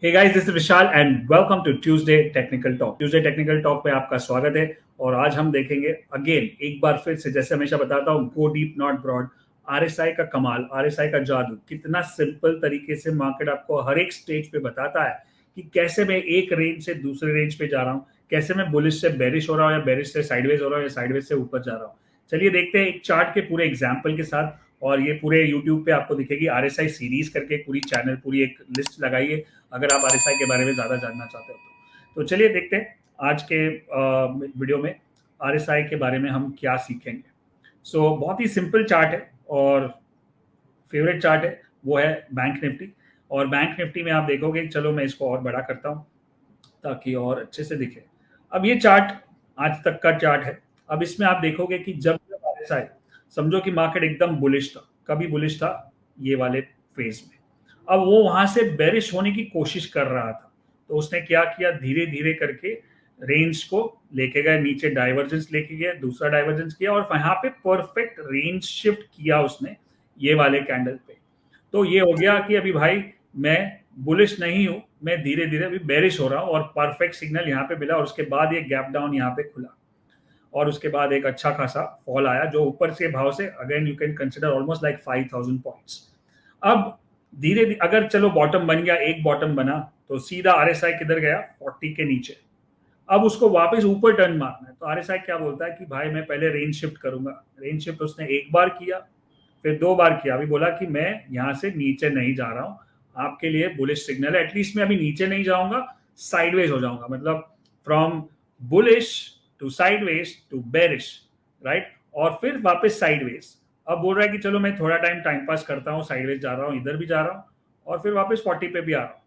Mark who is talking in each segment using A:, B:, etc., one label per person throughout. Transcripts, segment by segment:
A: Hey guys, this is Vishal and welcome to Tuesday technical talk. Tuesday technical talk पे आपका स्वागत है। और आज हम देखेंगे अगेन एक बार फिर से, जैसे हमेशा बताता हूँ, go deep not broad. RSI का कमाल, आरएसआई का जादू, कितना सिंपल तरीके से मार्केट आपको हर एक स्टेज पे बताता है कि कैसे मैं एक रेंज से दूसरे रेंज पे जा रहा हूँ, कैसे मैं बुलिश से बेरिश हो रहा हूँ या बेरिश से साइडवेज हो रहा हूँ या साइडवेज से ऊपर जा रहा हूँ। चलिए देखते हैं एक चार्ट के पूरे एग्जाम्पल के साथ। और ये पूरे यूट्यूब पे आपको दिखेगी आरएसआई सीरीज करके, पूरी चैनल, पूरी एक लिस्ट लगाइए अगर आप आरएसआई के बारे में ज़्यादा जानना चाहते हो तो चलिए देखते हैं आज के वीडियो में आरएसआई के बारे में हम क्या सीखेंगे। बहुत ही सिंपल चार्ट है और फेवरेट चार्ट है, वो है बैंक निफ्टी। और बैंक निफ्टी में आप देखोगे, चलो मैं इसको और बड़ा करता हूँ ताकि और अच्छे से दिखे। अब ये चार्ट आज तक का चार्ट है। अब इसमें आप देखोगे कि जब जब आरएसआई, समझो कि मार्केट एकदम बुलिश था, कभी बुलिश था ये वाले फेज में, अब वो वहां से बेरिश होने की कोशिश कर रहा था, तो उसने क्या किया, धीरे धीरे करके रेंज को लेके गए नीचे, डाइवर्जेंस लेके गए, दूसरा डाइवर्जेंस किया और यहाँ पे परफेक्ट रेंज शिफ्ट किया उसने ये वाले कैंडल पे। तो ये हो गया कि अभी भाई मैं बुलिश नहीं हूं, मैं धीरे धीरे अभी बेरिश हो रहा हूं और परफेक्ट सिग्नल यहाँ पे मिला। और उसके बाद ये गैप डाउन यहाँ पे खुला और उसके बाद एक अच्छा खासा फॉल आया जो ऊपर से भाव से again you can consider almost like 5000 points. अब धीरे धीरे अगर चलो बॉटम बन गया, एक बॉटम बना, तो सीधा आरएसआई किधर गया, 40 के नीचे। अब उसको वापस ऊपर टर्न मारना है, तो आरएसआई क्या बोलता है कि भाई मैं पहले रेंज शिफ्ट करूंगा। रेंज शिफ्ट उसने एक बार किया, फिर दो बार किया, अभी बोला कि मैं यहां से नीचे नहीं जा रहा हूं, आपके लिए बुलिश सिग्नल है, एटलीस्ट मैं अभी नीचे नहीं जाऊंगा, साइडवेज हो जाऊंगा, मतलब from bullish to sideways to bearish, right, और फिर वापस साइडवेज। अब बोल रहा है कि चलो मैं थोड़ा टाइम पास करता हूँ, साइडवेज जा रहा हूँ, इधर भी जा रहा हूँ और फिर वापस 40 पे भी आ रहा हूँ।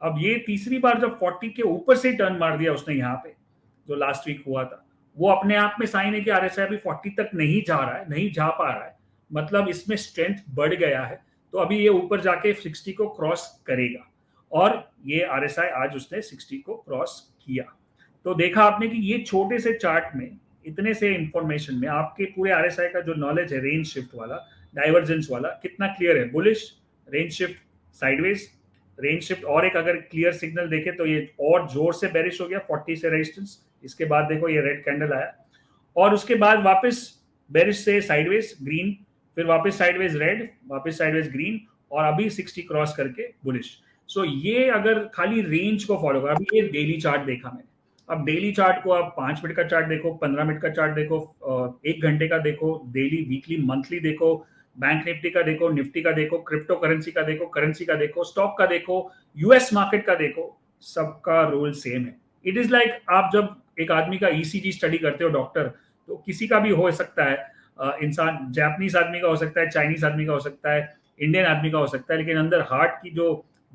A: अब ये तीसरी बार जब 40 के ऊपर से टर्न मार दिया उसने यहाँ पे, जो लास्ट वीक हुआ था, वो अपने आप में साइन है कि आरएसआई अभी 40 तक नहीं जा रहा है, नहीं जा पा रहा है, मतलब इसमें स्ट्रेंथ बढ़ गया है। तो अभी ये ऊपर जाके 60 को क्रॉस करेगा और ये आरएसआई आज उसने 60 को क्रॉस किया। तो देखा आपने कि ये छोटे से चार्ट में, इतने से इंफॉर्मेशन में आपके पूरे आरएसआई का जो नॉलेज है रेंज शिफ्ट वाला, डाइवर्जेंस वाला, कितना क्लियर है। Bullish, range shift, sideways, range shift और एक अगर क्लियर सिग्नल देखे तो ये और जोर से बेरिश हो गया 40 से रेजिस्टेंस। इसके बाद देखो ये रेड कैंडल आया और उसके बाद वापस बेरिश से साइडवेज ग्रीन, फिर वापस साइडवेज रेड, वापस साइडवेज ग्रीन और अभी 60 क्रॉस करके बुलिश। ये अगर खाली रेंज को फॉलो कर, अभी ये डेली चार्ट देखा मैंने, अब डेली चार्ट को आप 5 मिनट का चार्ट देखो, 15 मिनट का चार्ट देखो, 1 घंटे का देखो, डेली, वीकली, मंथली देखो, बैंक निफ्टी का देखो, निफ्टी का देखो, क्रिप्टो करेंसी का देखो, करेंसी का देखो, स्टॉक का देखो, यूएस मार्केट का देखो, सबका रोल सेम है। इट इज लाइक आप जब एक आदमी का ईसीजी स्टडी करते हो डॉक्टर, तो किसी का भी हो सकता है, इंसान, जापानीज आदमी का हो सकता है, चाइनीज आदमी का हो सकता है, इंडियन आदमी का हो सकता है, लेकिन अंदर हार्ट की जो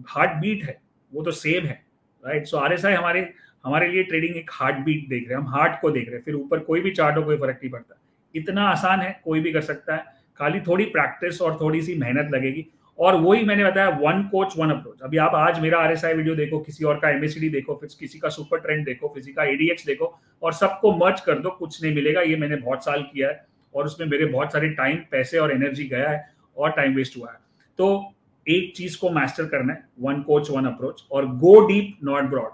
A: हार्ट बीट है वो तो सेम है, राइट। सो आरएसआई हमारे हमारे लिए ट्रेडिंग एक हार्ट बीट देख रहे हैं, हम हार्ट को देख रहे हैं, फिर ऊपर कोई भी चार्ट हो कोई फर्क नहीं पड़ता। इतना आसान है, कोई भी कर सकता है, खाली थोड़ी प्रैक्टिस और थोड़ी सी मेहनत लगेगी। और वही मैंने बताया, वन कोच वन अप्रोच। अभी आप आज मेरा आरएसआई वीडियो देखो, किसी और का एमएसीडी देखो, फिर किसी का सुपर ट्रेंड देखो, किसी का एडीएक्स देखो और सबको मर्ज कर दो, कुछ नहीं मिलेगा। ये मैंने बहुत साल किया है और उसमें मेरे बहुत सारे टाइम, पैसे और एनर्जी गया है और टाइम वेस्ट हुआ है। तो एक चीज को मास्टर करना है, वन कोच वन अप्रोच, और go deep not broad,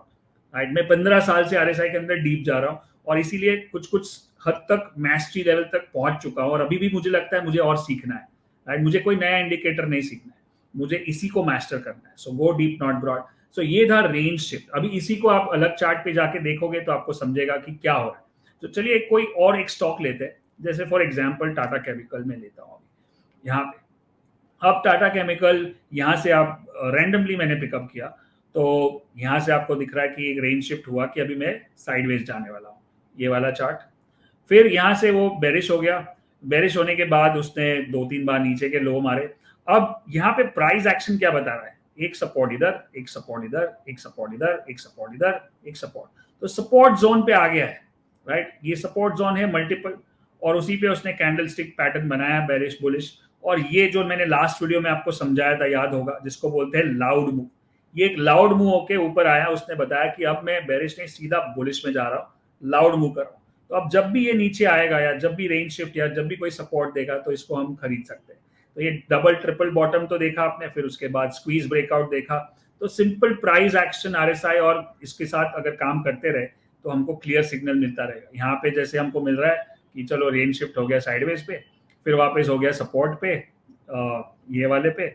A: right. मैं 15 साल से आरएसआई के अंदर डीप जा रहा हूँ और इसीलिए कुछ कुछ हद तक मैस्ट्री लेवल तक पहुंच चुका हूँ और अभी भी मुझे लगता है मुझे और सीखना है, राइट। मुझे कोई नया इंडिकेटर नहीं सीखना है, मुझे इसी को मास्टर करना है। सो गो डीप नॉट ब्रॉड। ये था रेंज शिफ्ट। अभी इसी को आप अलग चार्ट पे जाके देखोगे तो आपको समझेगा कि क्या हो रहा है। तो चलिए कोई और एक स्टॉक लेते हैं, जैसे फॉर एग्जाम्पल टाटा केमिकल में लेता हूँ यहाँ पे। अब टाटा केमिकल यहाँ से आप रैंडमली मैंने पिकअप किया, तो यहाँ से आपको दिख रहा है कि एक रेंज शिफ्ट हुआ कि अभी मैं साइडवेज जाने वाला हूँ, ये वाला चार्ट। फिर यहाँ से वो बेरिश हो गया, बेरिश होने के बाद उसने 2-3 बार नीचे के लो मारे। अब यहाँ पे प्राइस एक्शन क्या बता रहा है, एक सपोर्ट इधर, एक सपोर्ट इधर, एक सपोर्ट इधर, एक सपोर्ट इधर, एक सपोर्ट, तो सपोर्ट जोन पे आ गया है, राइट। ये सपोर्ट जोन है मल्टीपल और उसी पे उसने कैंडल स्टिक पैटर्न बनाया, बेरिश बुलिश। और ये जो मैंने लास्ट वीडियो में आपको समझाया था, याद होगा, जिसको बोलते हैं लाउड मूव, ये एक लाउड मूव होके ऊपर आया। उसने बताया कि अब मैं बेरिश नहीं, सीधा बुलिश में जा रहा हूँ, लाउड मूव कर रहा हूँ। तो अब जब भी ये नीचे आएगा या जब भी रेंज शिफ्ट या जब भी कोई सपोर्ट देगा तो इसको हम खरीद सकते हैं। तो ये डबल ट्रिपल बॉटम तो देखा आपने, फिर उसके बाद स्क्वीज ब्रेकआउट देखा। तो सिंपल प्राइस एक्शन RSI और इसके साथ अगर काम करते रहे तो हमको क्लियर सिग्नल मिलता रहेगा। यहाँ पे जैसे हमको मिल रहा है कि चलो रेंज शिफ्ट हो गया साइडवेज पे, फिर वापस हो गया सपोर्ट पे, ये वाले पे,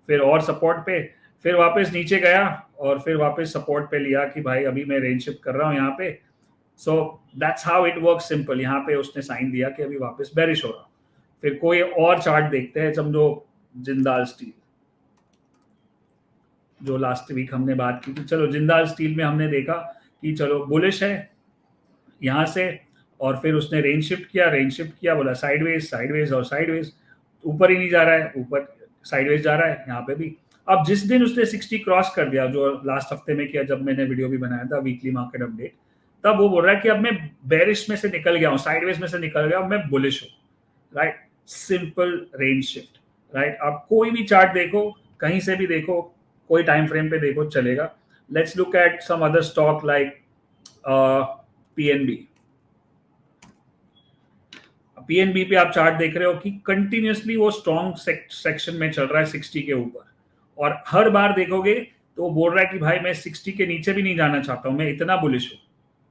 A: फिर और सपोर्ट पे, फिर वापस नीचे गया और फिर वापस सपोर्ट पे लिया कि भाई अभी मैं रेंज शिफ्ट कर रहा हूँ यहाँ पे। So that's how it work simple. यहाँ पे उसने साइन दिया कि अभी वापस बेरिश हो रहा। फिर कोई और चार्ट देखते हैं, समझो जिंदाल स्टील, जो लास्ट वीक हमने बात की थी। चलो जिंदाल स्टील में हमने देखा कि चलो बुलिश है यहाँ से, और फिर उसने रेंज शिफ्ट किया, बोला साइडवेज साइडवेज और साइडवेज, ऊपर ही नहीं जा रहा है, ऊपर साइडवेज जा रहा है यहाँ पे भी। अब जिस दिन उसने 60 क्रॉस कर दिया, जो लास्ट हफ्ते में किया जब मैंने वीडियो भी बनाया था वीकली मार्केट अपडेट, तब वो बोल रहा है कि अब मैं बेरिश में से निकल गया हूँ, साइडवेज में से निकल गया हूँ, मैं बुलिश हूँ। Right, simple range shift. Right, आप कोई भी चार्ट देखो, कहीं से भी देखो, कोई टाइम फ्रेम पे देखो चलेगा। Let's look at some other stock like PNB. PNB पे आप चार्ट देख रहे हो कि कंटिन्यूसली वो स्ट्रॉन्ग सेक्शन में चल रहा है 60 के ऊपर, और हर बार देखोगे तो वो बोल रहा है कि भाई मैं 60 के नीचे भी नहीं जाना चाहता हूं, मैं इतना बुलिश हूं,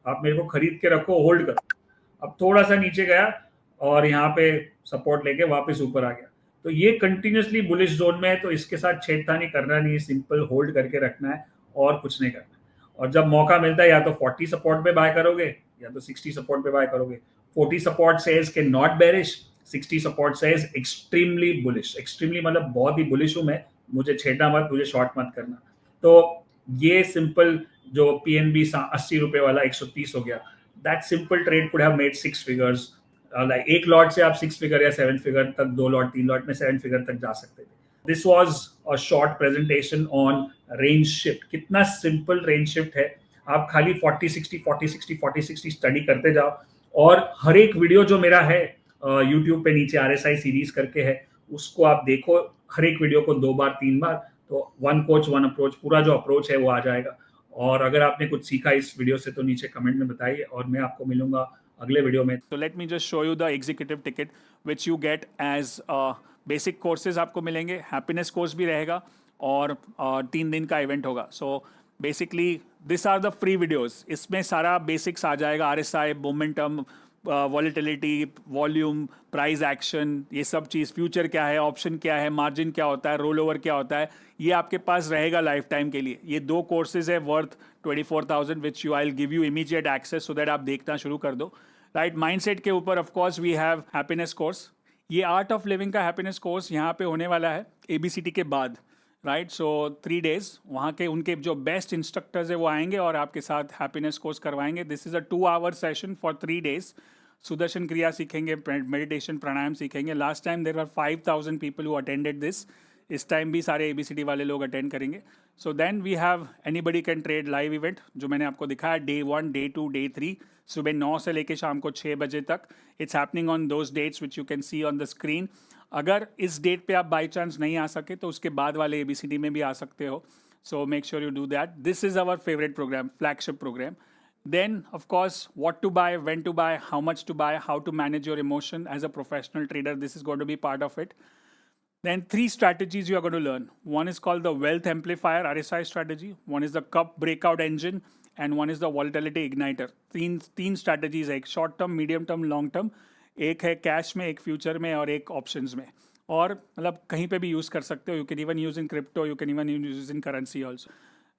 A: आप मेरे को खरीद के रखो, होल्ड करो। अब थोड़ा सा नीचे गया और यहाँ पे सपोर्ट लेके वापस ऊपर आ गया, तो ये कंटिन्यूसली बुलिश जोन में है, तो इसके साथ छेड़खानी करना नहीं, सिंपल होल्ड करके रखना है और कुछ नहीं करना। और जब मौका मिलता है या तो 40 सपोर्ट पे बाय करोगे या तो 60 सपोर्ट पे बाय करोगे। 40 support says के not bearish, 60 support says extremely bullish. Extremely मतलब बहुत ही बुलिश हूं मैं, मुझे छेड़ना मत, मुझे शॉर्ट मत करना। तो ये सिंपल जो पीएनबी 80 रुपए वाला 130 हो गया, that simple trade could have made 6 figures. Like एक लॉट से आप 6 फिगर या 7 फिगर तक, 2 लॉट 3 लॉट में 7 फिगर तक जा सकते थे। This was a short presentation on range shift. कितना सिंपल रेंज शिफ्ट है, आप खाली 40-60 स्टडी करते जाओ, और हर एक वीडियो जो मेरा है यूट्यूब पे नीचे RSI सीरीज करके है, उसको आप देखो, हर एक वीडियो को 2 बार 3 बार, तो वन कोच वन अप्रोच, पूरा जो अप्रोच है वो आ जाएगा। और अगर आपने कुछ सीखा इस वीडियो से तो नीचे कमेंट में बताइए, और मैं आपको मिलूंगा अगले वीडियो में।
B: तो let me just show you the executive ticket which you get as basic courses आपको मिलेंगे, हैप्पीनेस कोर्स भी रहेगा, और 3 दिन का इवेंट होगा। So basically this are the free videos, इसमें सारा बेसिक्स आ जाएगा, RSI, momentum, volatility, volume, price action, ये सब चीज़, फ्यूचर क्या है, ऑप्शन क्या है, मार्जिन क्या होता है, रोल ओवर क्या होता है, ये आपके पास रहेगा लाइफ टाइम के लिए। ये 2 कोर्सेज है worth 24,000 which you I will give you immediate access, so that आप देखना शुरू कर दो। राइट, माइंडसेट के ऊपर of course we have happiness course, ये आर्ट ऑफ लिविंग का हैप्पीनेस कोर्स यहाँ पे होने वाला है ABCD के बाद। राइट, सो 3 डेज वहाँ के उनके जो बेस्ट इंस्ट्रक्टर्स है वो आएंगे और आपके साथ हैप्पीनेस कोर्स करवाएंगे। This is a 2 hour session for 3 days। Sudarshan Kriya सीखेंगे, मेडिटेशन, प्राणायाम सीखेंगे। Last time there are 5,000 people who attended this, इस टाइम भी सारे ABCD वाले लोग अटेंड करेंगे। So then we have anybody can trade live event, जो मैंने आपको दिखाया, Day 1, Day 2, Day 3, सुबह 9 से लेके शाम को 6 बजे तक। It's happening on those dates which you can see on the screen. अगर इस डेट पे आप बाई चांस नहीं आ सके तो उसके बाद वाले ABCD में भी आ सकते हो। So make sure you do that. This is our favourite program, flagship program. Then, of course, what to buy, when to buy, how much to buy, how to manage your emotion as a professional trader. This is going to be part of it. Then 3 strategies you are going to learn. One is called the Wealth Amplifier RSI strategy. One is the Cup Breakout Engine. And one is the Volatility Igniter. तीन strategies है, एक short term, medium term, long term. एक है cash में, एक future में, और एक ऑप्शंस में। और मतलब कहीं पे भी यूज़ कर सकते हो। You can even use in crypto, you can even use in currency also.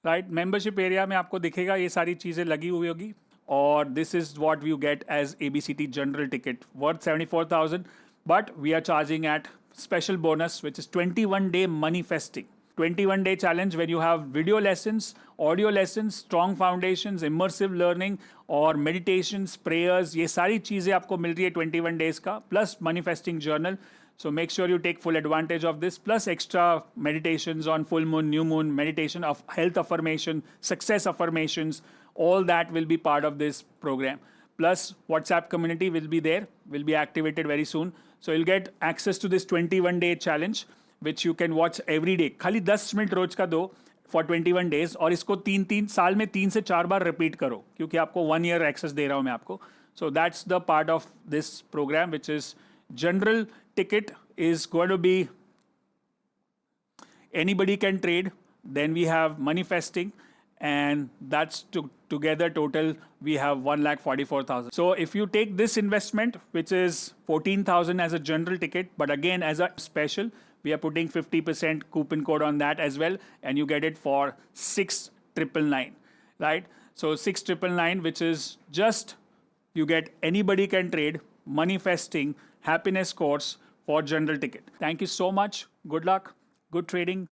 B: Right, membership area में आपको दिखेगा ये सारी चीज़ें लगी हुई होगी। और this is what you get as ABCD general ticket worth 74,000, but we are charging at special bonus which is 21-day manifesting, 21-day challenge where you have video lessons, audio lessons, strong foundations, immersive learning और meditations, prayers, ये सारी चीज़ें आपको मिल रही है 21 days का, plus manifesting journal. So make sure you take full advantage of this, plus extra meditations on full moon, new moon, meditation of health affirmation, success affirmations, all that will be part of this program. Plus WhatsApp community will be there, will be activated very soon. So you'll get access to this 21-day challenge which you can watch every day. खाली 10 minute रोज का दो for 21 days, और इसको 3 साल में 3 से 4 बार repeat करो, क्योंकि आपको 1 year एक्सेस दे रहा हूँ मैं आपको. So that's the part of this program, which is general ticket is going to be anybody can trade. then we have manifesting, and that's together total we have 1,44,000. So if you take this investment, which is 14,000 as a general ticket, but again as a special, we are putting 50% coupon code on that as well, and you get it for 6,999, right? So 6,999, which is just, you get anybody can trade, manifesting, happiness course for general ticket. Thank you so much. Good luck. Good trading.